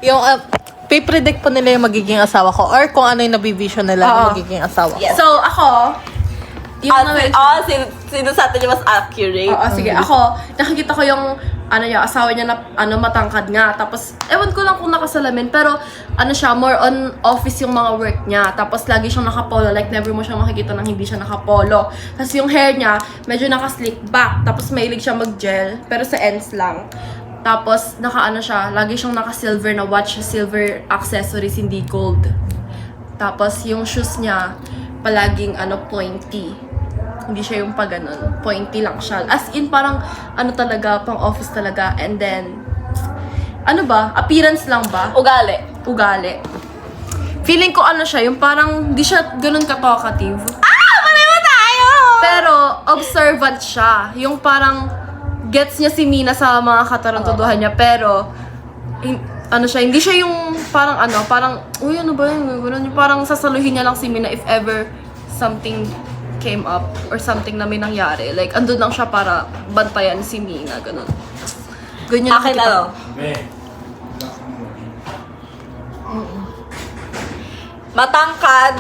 Yung, pipredict pa nila yung magiging asawa ko or kung ano yung nabivision nila yung magiging asawa ko. So, ako, yung sino sa atin yung mas accurate? Oo, sige. Ako, nakikita ko yung yung asawa niya na matangkad nga. Tapos, ewan ko lang kung nakasalamin. Pero, siya, more on office yung mga work niya. Tapos, lagi siyang nakapolo. Like, never mo siyang makikita nang hindi siya nakapolo. Tapos, yung hair niya, medyo naka-slick back. Tapos, mahilig siya mag-gel. Pero sa ends lang. Tapos, siya, lagi siyang naka-silver na watch, silver accessories, hindi gold. Tapos, yung shoes niya, palaging, pointy. Hindi siya yung pag ganun. Pointy lang siya. As in, parang, talaga, pang office talaga. And then, appearance lang ba? Ugali. Feeling ko siya, yung parang, hindi siya ganun ka-talkative. Pareho tayo! Pero, observant siya. Yung parang, gets niya si Mina sa mga katarantuduhan niya. Pero, hindi siya yung parang uy, ano ba yun? Yung parang sasaluhin niya lang si Mina if ever something came up or something na may nangyari. Like, andun lang siya para bantayan si Mina, ganun. Ganyan Akin nakita ko. Matangkad.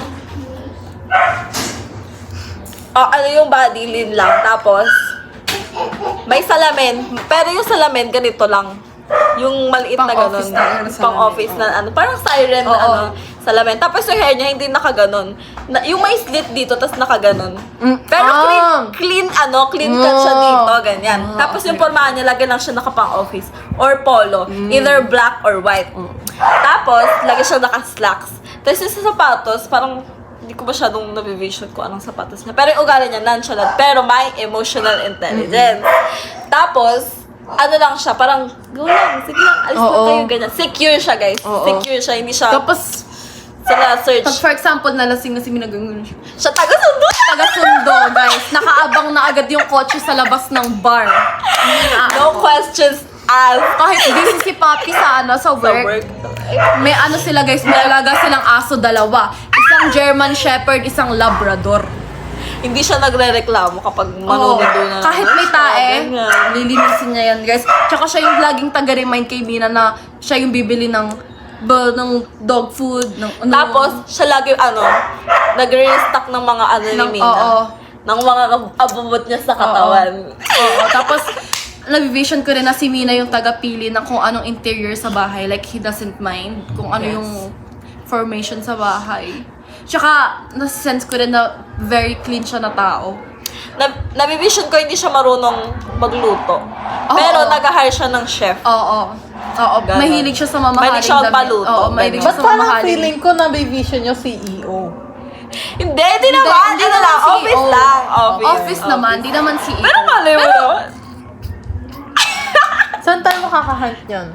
Yung body lean lang. Tapos, may salamin. Pero yung salamin, ganito lang. Yung maliit na ganun. Pang-office na salamin. Pang-office na parang siren na salamin. Tapos yung hair niya, hindi nakaganon. Yung may slit dito, tapos nakaganon. Pero clean cut siya dito, ganyan. Tapos yung pormahan niya, lagi lang siya nakapang-office. Or polo. Either black or white. Tapos, lagi siya naka-slacks. Tapos yung sa sapatos, parang hindi ko masyadong nabivision ko anong sapatos niya. Pero yung ugali niya, nonchalant. Pero may emotional intelligence. Tapos, lang siya, parang, go lang, sige lang, alis na kayo, ganyan. Secure siya, guys. Secure siya, hindi siya, Tapos, search. for example, nalasing na si Mina, ganun siya. Siya taga-sundo! Taga-sundo, guys. Nakaabang na agad yung kotse sa labas ng bar. No questions asked. Kahit busy si Papi sa Sa work. work. May sila guys, may alaga silang aso dalawa. Isang German Shepherd, isang Labrador. Hindi siya nagre-reklamo kapag manunundo na. Kahit may tae, ganyan. lilinisin niya yan guys. Tsaka siya yung laging taga-remind kay Mina na siya yung bibili ng dog food. Tapos, siya lagi, nagre-restock ng mga ni Mina. Ng mga abubot niya sa katawan. Oo. Tapos, nabivision ko rin na si Mina yung taga-pili ng kung anong interior sa bahay. Like, he doesn't mind kung ano yung formation sa bahay. Tsaka, nasa-sense ko rin na very clean siya na tao. Nabivision ko hindi siya marunong magluto. Pero nag-hire siya ng chef. Oo. Ganon. Mahilig siya sa mamahaling Mahilig siya magpaluto. Oo, mahilig siya Ba't sa parang mamahaling. feeling ko nabivision yung CEO? Hindi naman. Hindi Ano naman lang, CEO. office lang. Office naman, di naman CEO. Pero mali mo naman. Saan tayo makakahunt yun?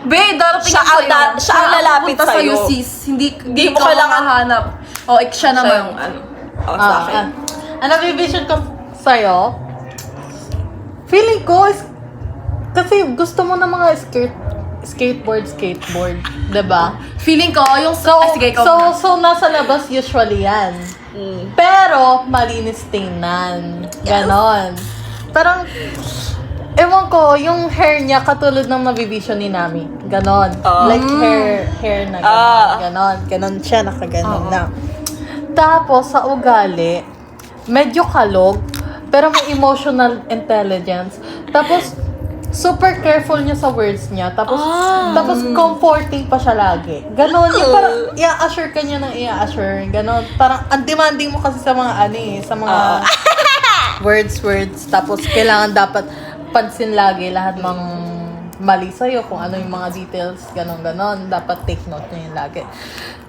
Be, darating Siya ako sa'yo. siya ang lalapit pupunta sa'yo. sis. Hindi mo ka kailangan- makahanap. O, siya naman. Siya yung sa akin. Ang nabivision ko sa'yo, feeling ko is, kasi gusto mo ng mga skateboard, diba? Feeling ko, yung... So, sige, ikaw muna. so nasa labas usually yan. Pero, malinis tingnan. Ganon. Parang, ewan ko, yung hair niya katulad ng nabivision ni Nami. Ganon. Like hair na ganon. Ganon siya, nakaganon na. Tapos, sa ugali, medyo kalog, pero may emotional intelligence. Tapos, super careful niya sa words niya. Tapos comforting pa siya lagi. Ganon. Yung parang, i-assure ka niya ng i-assure. Ganon. Parang, ang demanding mo kasi sa mga, sa mga words. Tapos, kailangan dapat pansin lagi lahat ng mali sa'yo, kung ano yung mga details, ganon. Dapat take note niya yun lagi.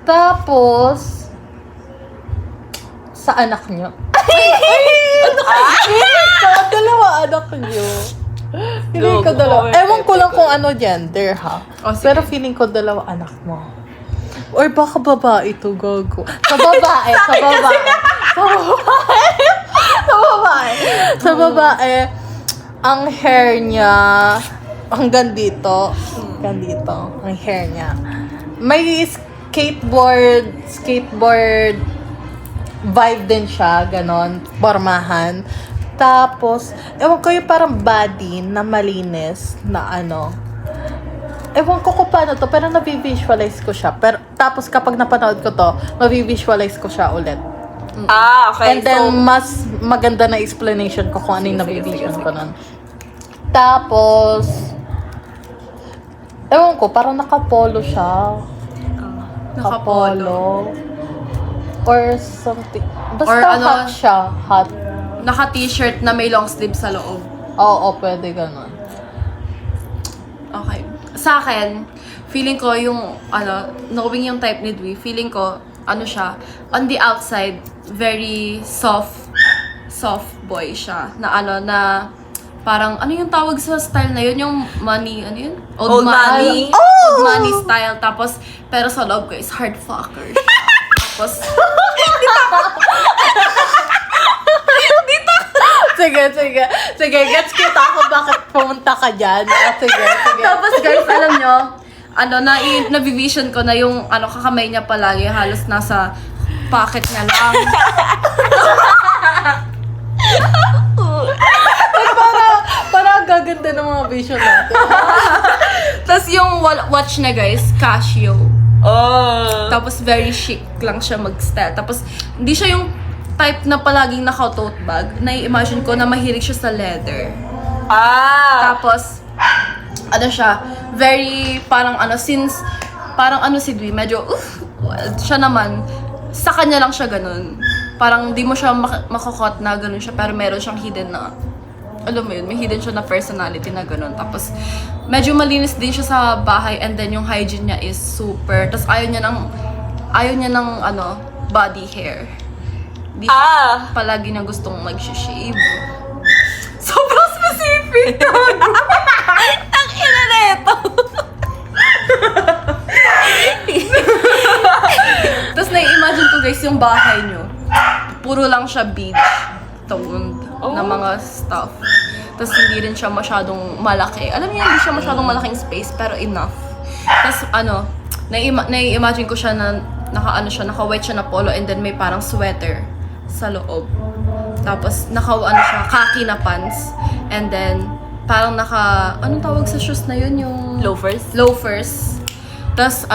Tapos, sa anak niyo. Dalawa anak niyo. Feeling ko dalawa. Ewan ko lang kung ano gender, ha? Pero feeling ko dalawa anak mo. Or baka babae ito, gago. Sa babae, ang hair niya, hanggang dito, ang hair niya. May skateboard vibe din siya, ganon, pormahan. Tapos, ewan ko yung parang body na malinis, na ewan ko kung paano to, pero nabivisualize ko siya. Pero, tapos kapag napanood ko to, mabivisualize ko siya ulit. Okay. And then, mas maganda na explanation ko kung ano yung nabivision ko nun. Tapos, ewan ko, parang nakapolo siya. Nakapolo. Or something. Basta Or ano, hot siya. Hot. Naka-t-shirt na may long sleeve sa loob. Oo, pwede ganun. Okay. Sa akin, feeling ko yung, knowing yung type ni Dwi, feeling ko, siya, on the outside, very soft boy siya. Na parang, ano yung tawag sa style na yun? Yung money, ano yun? Old money. Old money style. Tapos, pero sa loob ko is hard fucker. Tapos, Sige, gets kita ako bakit pumunta ka dyan. Sige. tapos guys, alam nyo, na-vision ko na yung, kakamay niya palagi, halos nasa pocket niya lang. Para gaganda ng mga vision natin. Tapos yung watch niya guys, Casio. Oh. Tapos very chic lang siya mag-style. Tapos hindi siya yung type na palaging naka-tote bag. Nai-imagine ko na mahilig siya sa leather. Tapos, siya, very, parang since, parang si Dwi, medyo, siya naman, sa kanya lang siya ganun. Parang di mo siya makakot na ganun siya, pero meron siyang hidden na, alam mo yun, may hidden siya na personality na ganun. Tapos, medyo malinis din siya sa bahay, and then yung hygiene niya is super. Tapos, ayaw niya ng, body hair. Di palagi niya gustong mag-shave. Sobrang specific! Ang ina na ito. Tapos nai-imagine ko guys yung bahay niyo. Puro lang siya beach toned na mga stuff. Tapos hindi rin siya masyadong malaki. Alam niyo, hindi siya masyadong malaking space, pero enough. Tapos nai-imagine ko siya na naka-white siya na polo, and then may parang sweater sa loob. Tapos siya, khaki na pants. And then parang anong tawag sa shoes na yun? Yung loafers. Tapos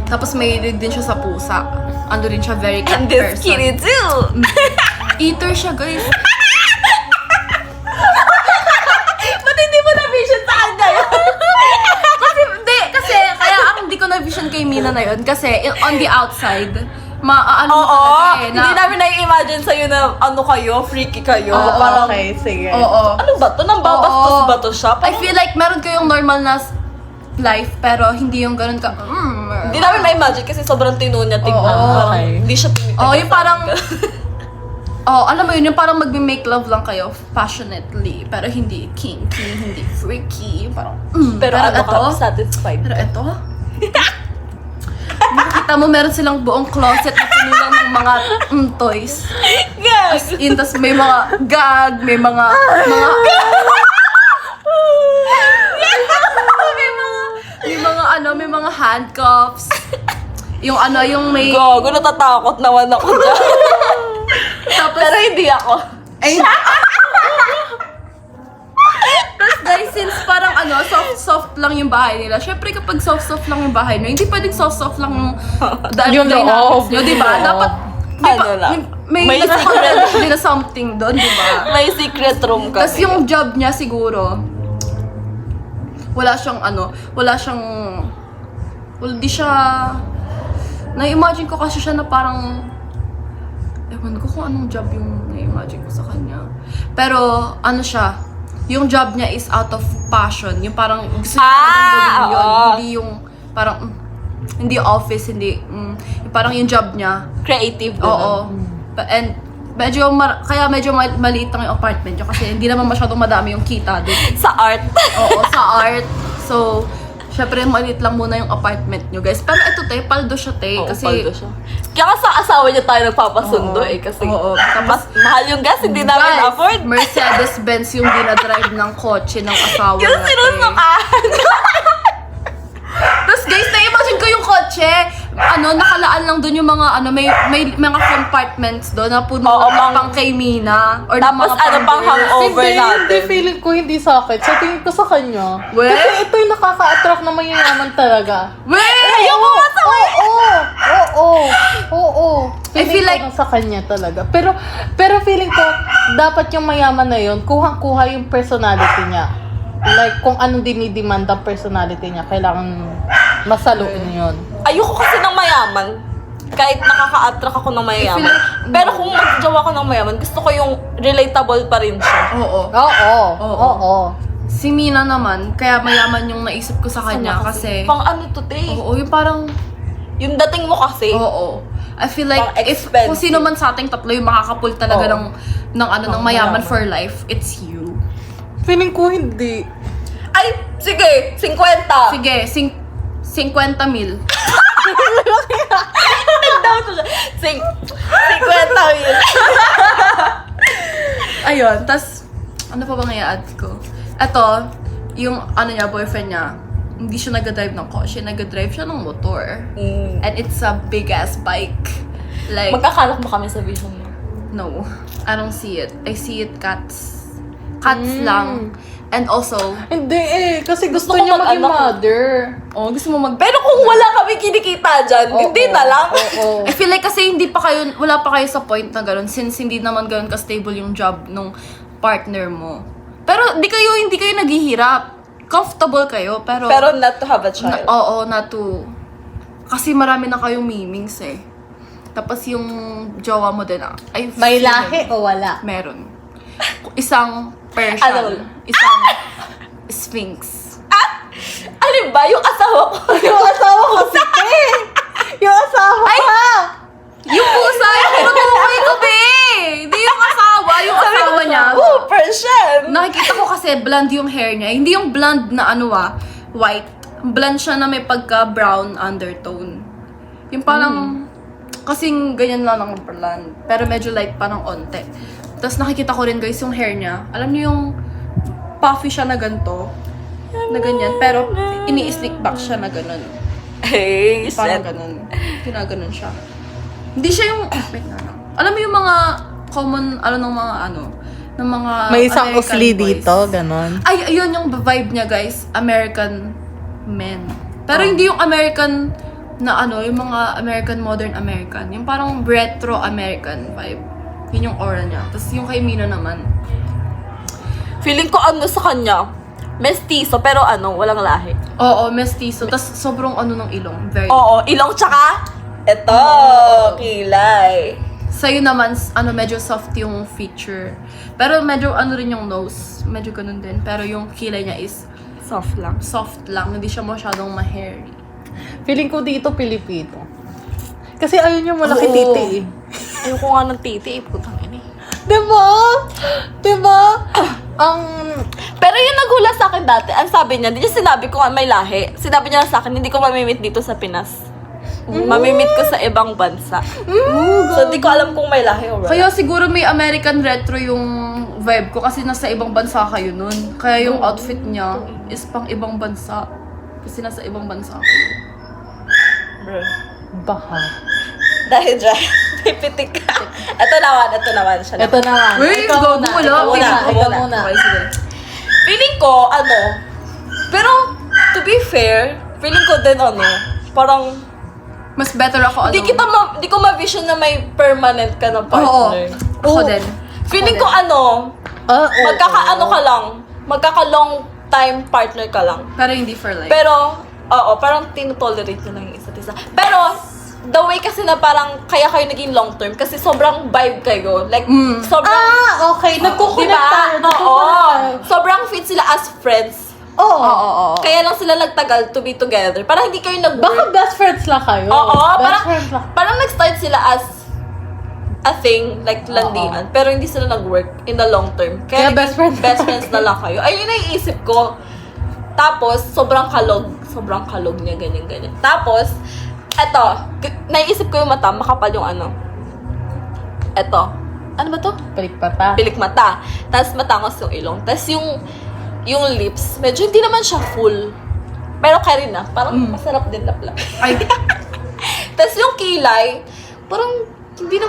tapos may din siya sa pusa. Rin siya, very cat And this person. kitty too. Eater siya, guys. Ba't hindi mo na-vision sa kanya yun? Kasi kaya hindi ko na-vision kay Mina na yun. Kasi on the outside, Hindi namin na-imagine sa'yo na kayo, freaky kayo. Parang, Okay, sige. Oo. ano ba to? Nang babastos ba to siya? I feel like meron kayong normal na life, pero hindi yung ganun ka. Hindi namin ma-imagine kasi sobrang tino niya tignan. Oo, Parang, okay. hindi siya tumitigil. Yung parang, alam mo yun, yung parang magme-make love lang kayo passionately, pero hindi kinky, hindi freaky, parang, Pero ano eto, ka, satisfied. pero eto, makikita mo meron silang buong closet na puno lang ng mga toys. Yes! Tas may mga gag, may mga may mga handcuffs. Yung may Gago, natatakot naman ako dyan. tapos Pero hindi ako. ay Tapos guys, since parang soft lang yung bahay nila. Syempre kapag soft lang yung bahay nyo, hindi pwedeng soft lang yung Yung loob. nyo, di ba? Oo. Dapat may May secret na something doon, di ba? May secret room kami. Tapos yung job niya siguro, hindi siya, na-imagine ko kasi siya na parang, ewan ko kung anong job yung na-imagine ko sa kanya. Pero, siya, yung job niya is out of passion. Yung parang, gusto niya talagang gawin yun. Oo. Hindi yung, parang, hindi office, hindi, yung parang yung job niya. Creative. Oo. And, kaya medyo maliit lang yung apartment niya kasi hindi naman masyadong madami yung kita doon. Sa art. Oo, sa art. So, syempre maliit lang muna yung apartment nyo, guys. Pero ito, paldo siya, kasi... paldo siya. Kaya sa asawa niya tayo nagpapasundo kasi mas mahal yung gas, hindi namin Guys, afford. Mercedes-Benz yung dinadrive ng kotse ng asawa Yung sinusukaan. Tapos guys, na-imagine ko yung kotse. nakalaan lang doon yung mga may mga compartments doon na puno Oo, pang kay Mina or Tapos pang hangover Hindi, natin. feeling ko hindi sakit. So, tingin ko sa kanya. Well? Kasi ito yung nakaka-attract na mayayaman talaga. Ayoko Oo, oo. I feel like- ko na sa kanya talaga. Pero feeling ko, dapat yung mayaman na yun, kuhang-kuha yung personality niya. Like, kung anong dinidemand ang personality niya, kailangan masaluin yun. Ayoko kasi ng mayaman. Kahit nakaka-attract ako ng mayaman. Pero kung mag-jowa ko ng mayaman, gusto ko yung relatable pa rin siya. Oo. Oo. Si Mina naman, kaya mayaman yung naisip ko sa kanya kasi Pang ano to, te? oo, yung parang Yung dating mo kasi. oo. I feel like Pang if expensive. kung sino man sa ating tatlo yung makakapul talaga Oo. ng mayaman for life, it's you. Feeling ko hindi. Ay, sige, 50. Sige, 50 mil. 50 mil. Ayun, tas ano pa bang i-add ko? Ito, yung boyfriend niya, hindi siya nag-drive ng kotse, nag-drive siya ng motor. And it's a big-ass bike. Like, Magkakalak mo kami sa vision mo. no, I don't see it. I see it cats. Cats lang. And also, Hindi kasi gusto Gusto ko niya maging mag-anak. mother. gusto mo mag... Pero kung wala kami kinikita dyan, hindi na lang. Oo. I feel like kasi wala pa kayo sa point na gano'n since hindi naman gano'n ka-stable yung job nung partner mo. Pero hindi kayo naghihirap. Comfortable kayo, pero not to have a child. oo, not to. Kasi marami na kayong mimings eh. Tapos yung jowa mo din, ay May lahi o wala? meron. Isang Persian, Ano? isang Sphinx. Alin ba? Yung asawa ko. Yung asawa ko si Te! Yung asawa ko! Yung pusa, yung tinutukoy ko, be! Hindi yung asawa, yung asawa niya. Oh, Persian. Nakikita ko kasi blonde yung hair niya. Hindi yung blonde na white. Blonde siya na may pagka-brown undertone. Yung parang, kasing ganyan lang ang blonde. Pero medyo light pa ng onte. Tapos nakikita ko rin guys yung hair niya. Alam niyo yung puffy siya na ganito. Na ganyan. Pero ini-slick back siya na ganun. Hey, Parang shit. ganun. Ginaganon siya. Hindi siya yung, wait na lang. Alam mo yung mga common, ng mga May isang American usli boys. dito, ganon. Ay, ayun yung vibe niya guys. American men. Pero hindi yung American na yung mga American, modern American. Yung parang retro American vibe. Yun yung aura niya. Tapos yung kay Mina naman. Feeling ko sa kanya, mestizo, pero walang lahi. Oo, mestizo. Tapos sobrang ng ilong. Very. Oo, ilong tsaka, eto, kilay. Sa'yo naman, medyo soft yung feature. Pero medyo rin yung nose. Medyo ganun din. Pero yung kilay niya is Soft lang. soft lang. Hindi siya masyadong ma-hairy. Feeling ko dito, Pilipino. Kasi ayun yung malaki Oo. titi eh. Ayoko nga ng titi, putang ina. Diba? Ang... Pero yung naghula sa akin dati, ang sabi niya, hindi niya sinabi ko may lahi. Sinabi niya lang sa akin, hindi ko mamimit dito sa Pinas. Mamimit ko sa ibang bansa. So, di ko alam kung may lahi o wala. Kaya siguro may American retro yung vibe ko kasi nasa ibang bansa kayo nun. Kaya yung outfit niya is pang ibang bansa. Kasi nasa ibang bansa kayo. Bro. Baka. Dahil dyan, may pitik ka. Ito naman siya. Ito naman. Wait, Ikaw gago, muna. wala. Ikaw muna. Ikaw Ikaw muna. muna. Okay, sige. Feeling ko, pero, to be fair, feeling ko din, parang, Mas better ako hindi ko ma-vision na may permanent ka na Oo. partner. Ako din. Feeling ko, Oo. magkaka-long time partner ka lang. Pero hindi for life. Pero, parang tinotolerate nyo lang yung isa't isa. Pero, the way kasi na parang kaya kayo naging long term kasi sobrang vibe kayo. Like, sobrang... Okay. Nagkukulit Diba? tayo. Oo. Sobrang fit sila as friends. Oo. Kaya lang sila nagtagal to be together. Parang hindi kayo Baka nag-work. best friends lang kayo. Oo, Best friends lang. parang nag-start sila as a thing, like landian. Pero hindi sila nag-work in the long term. Kaya best friends. Best friends na lang kayo. Ayun na iisip ko. Tapos, sobrang kalog niya, ganyan. Tapos, eto, naiisip ko yung mata, makapal yung Eto. Ano ba to? Palikpata. Pilik mata. Tapos matangos yung ilong. Tapos yung lips, medyo hindi naman siya full. Pero carry na. Parang masarap din laplap. Ay, Tapos yung kilay, parang hindi naman